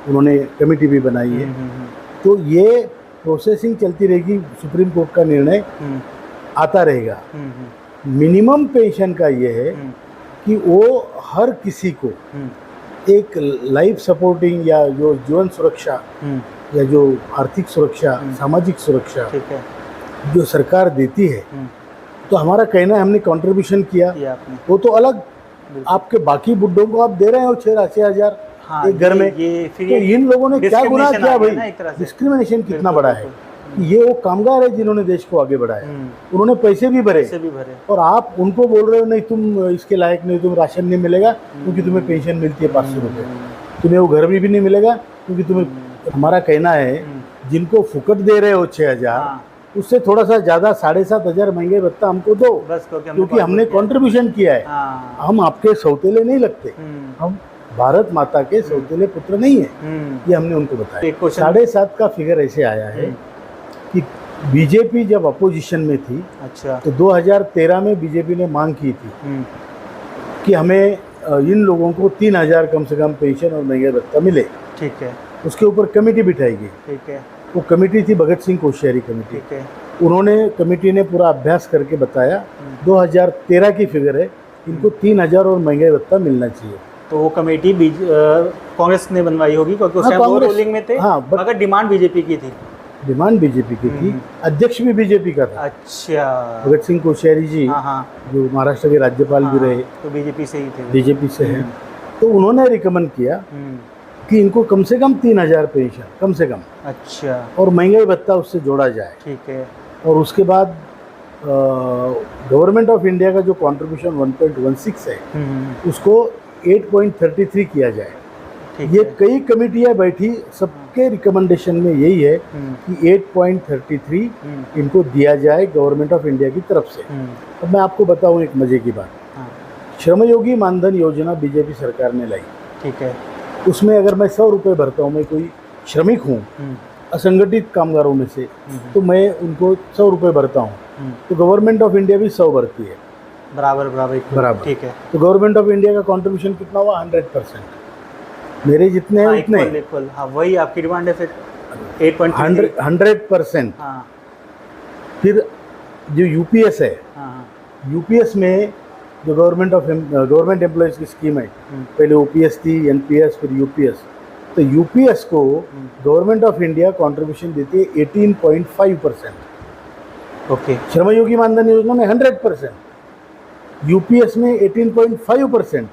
उन्होंने कमेटी भी बनाई है। तो ये प्रोसेसिंग चलती रहेगी, सुप्रीम कोर्ट का निर्णय आता रहेगा। मिनिमम पेंशन का ये है कि वो हर किसी को एक लाइफ सपोर्टिंग या जो जीवन सुरक्षा या जो आर्थिक सुरक्षा, सामाजिक सुरक्षा जो सरकार देती है, तो हमारा कहना है हमने कंट्रीब्यूशन किया, वो तो अलग। आपके बाकी बुड्ढों को आप दे रहे हो 6,000 एक घर में, तो इन लोगों ने क्या गुनाह किया भाई? डिस्क्रिमिनेशन कितना बड़ा है। ये वो कामगार है जिन्होंने देश को आगे बढ़ाया, उन्होंने पैसे भी भरे, और आप उनको बोल रहे हो नहीं तुम इसके लायक नहीं, तुम राशन नहीं मिलेगा क्योंकि तुम्हें पेंशन मिलती है 500 रुपये, तुम्हें वो घर भी नहीं मिलेगा क्योंकि तुम्हें। हमारा कहना है जिनको फुकट दे रहे हो 6,000, उससे थोड़ा सा ज़्यादा 7,500 महंगे भत्ता हमको दो, क्योंकि हमने कंट्रीब्यूशन किया है। हम आपके सौतेले नहीं लगते, हम भारत माता के सौतेले पुत्र नहीं है, ये हमने उनको बताया। 7.5 का फिगर ऐसे आया है कि बीजेपी जब अपोजिशन में थी, तो 2013 में बीजेपी ने मांग की थी कि हमें इन लोगों को 3,000 कम से कम पेंशन और महंगे भत्ता मिले। ठीक है। उसके ऊपर कमेटी बिठाई गई। ठीक है। वो कमेटी थी भगत सिंह कोश्यारी कमेटी। ठीक है। उन्होंने, कमेटी ने पूरा अभ्यास करके बताया 2013 की फिगर है, इनको 3,000 और महंगे भत्ता मिलना चाहिए। तो वो कमेटी कांग्रेस ने बनवाई होगी क्योंकि उस टाइम वो रूलिंग में थे। हाँ, मगर डिमांड बीजेपी की थी। डिमांड बीजेपी की थी, अध्यक्ष भी बीजेपी का था। अच्छा। भगत सिंह कोश्यारी जी, जो महाराष्ट्र के राज्यपाल भी रहे, तो बीजेपी से ही थे। बीजेपी से हैं। तो उन्होंने रिकमेंड किया कि इनको कम से कम 3,000 पेंशन, कम से कम। अच्छा। और महंगाई भत्ता उससे जोड़ा जाए। ठीक है। और उसके बाद गवर्नमेंट ऑफ इंडिया का जो कंट्रीब्यूशन 1.16 है, उसको 8.33 किया जाए। ये कई कमेटियां बैठी, सबके रिकमेंडेशन में यही है कि 8.33 इनको दिया जाए गवर्नमेंट ऑफ इंडिया की तरफ से। अब मैं आपको बताऊं एक मजे की बात, श्रमयोगी मानधन योजना बीजेपी सरकार ने लाई। ठीक है। उसमें अगर मैं 100 रुपये भरता हूँ, मैं कोई श्रमिक हूँ असंगठित कामगारों में से, तो मैं उनको 100 रुपये भरता हूँ, तो गवर्नमेंट ऑफ इंडिया भी 100 भरती है, बराबर। ठीक है। तो गवर्नमेंट ऑफ इंडिया का कंट्रीब्यूशन कितना हुआ? 100%। मेरे जितने हैं उतने। हाँ, वही आपकी डिमांड है फिर 100%। फिर जो यूपीएस है, यूपीएस में जो गवर्नमेंट एम्प्लॉयज़ की स्कीम है, पहले ओपीएस थी, एनपीएस, फिर यूपीएस। तो यूपीएस को गवर्नमेंट ऑफ इंडिया कंट्रीब्यूशन देती है 18.5%। ओके। श्रमयोगी मानधन योजना में 100%, यूपीएस में 18.5%,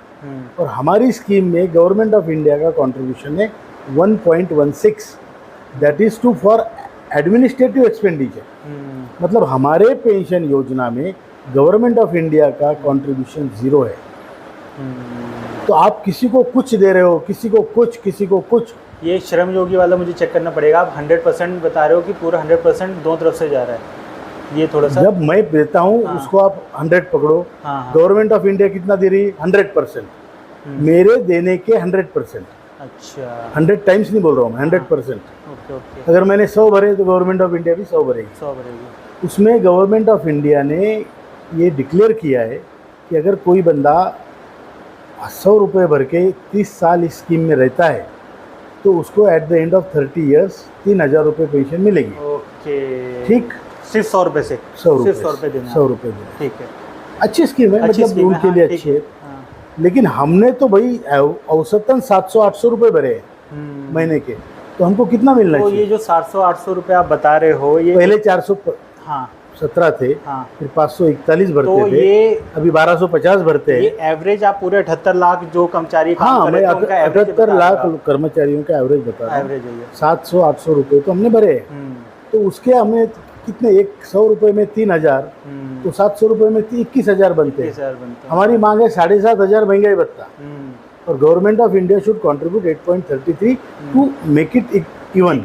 और हमारी स्कीम में गवर्नमेंट ऑफ इंडिया का कंट्रीब्यूशन है 1.16, that is to for administrative expenditure. मतलब हमारे पेंशन योजना में गवर्नमेंट ऑफ इंडिया का कंट्रीब्यूशन 0 है। तो आप किसी को कुछ दे रहे हो, किसी को कुछ, किसी को कुछ। ये श्रम योगी वाला मुझे चेक करना पड़ेगा। आप 100% बता रहे हो कि पूरा 100% दोनों तरफ से जा रहा है, ये थोड़ा सा। जब मैं देता हूँ उसको आप 100 पकड़ो। गवर्नमेंट ऑफ इंडिया कितना दे रही है? 100%। मेरे देने के 100%। अच्छा। 100 टाइम्स नहीं बोल रहा हूँ मैं, 100%। अगर मैंने 100 भरे तो गवर्नमेंट ऑफ इंडिया भी 100 भरेगी। उसमें गवर्नमेंट ऑफ इंडिया ने ये डिक्लेयर किया है कि अगर कोई बंदा 100 रुपये भर के 30 साल इस स्कीम में रहता है, तो उसको at the end of 30 years 3,000 रुपये पेंशन मिलेगी। ओके। ठीक। सिर्फ 100 रुपये से? 100 रुपये देना। 100 रुपये देना। ठीक है। अच्छी स्कीम है, मतलब उनके लिए अच्छी है। लेकिन हमने तो भाई औसतन 700-800 रुपये भरे हैं महीने के, तो हमको कितना मिलना चाहिए? ये जो 700-800 रुपये आप बता रहे हो, ये पहले 417 थे, फिर 541 भरते तो थे, ये अभी 1250 भरते हैं। ये एवरेज आप पूरे 78 लाख जो कर्मचारी काम कर रहे हैं, 78 लाख कर्मचारियों का एवरेज बता रहा हूँ। 700-800 रुपये तो हमने भरे। तो उसके हमें कितने, 100 रुपये में 3,000, तो 700 रुपये में 21,000 बनते हैं। हमारी मांग है 7,500 महंगाई भत्ता, और Government of India should contribute 8.33 to make it even.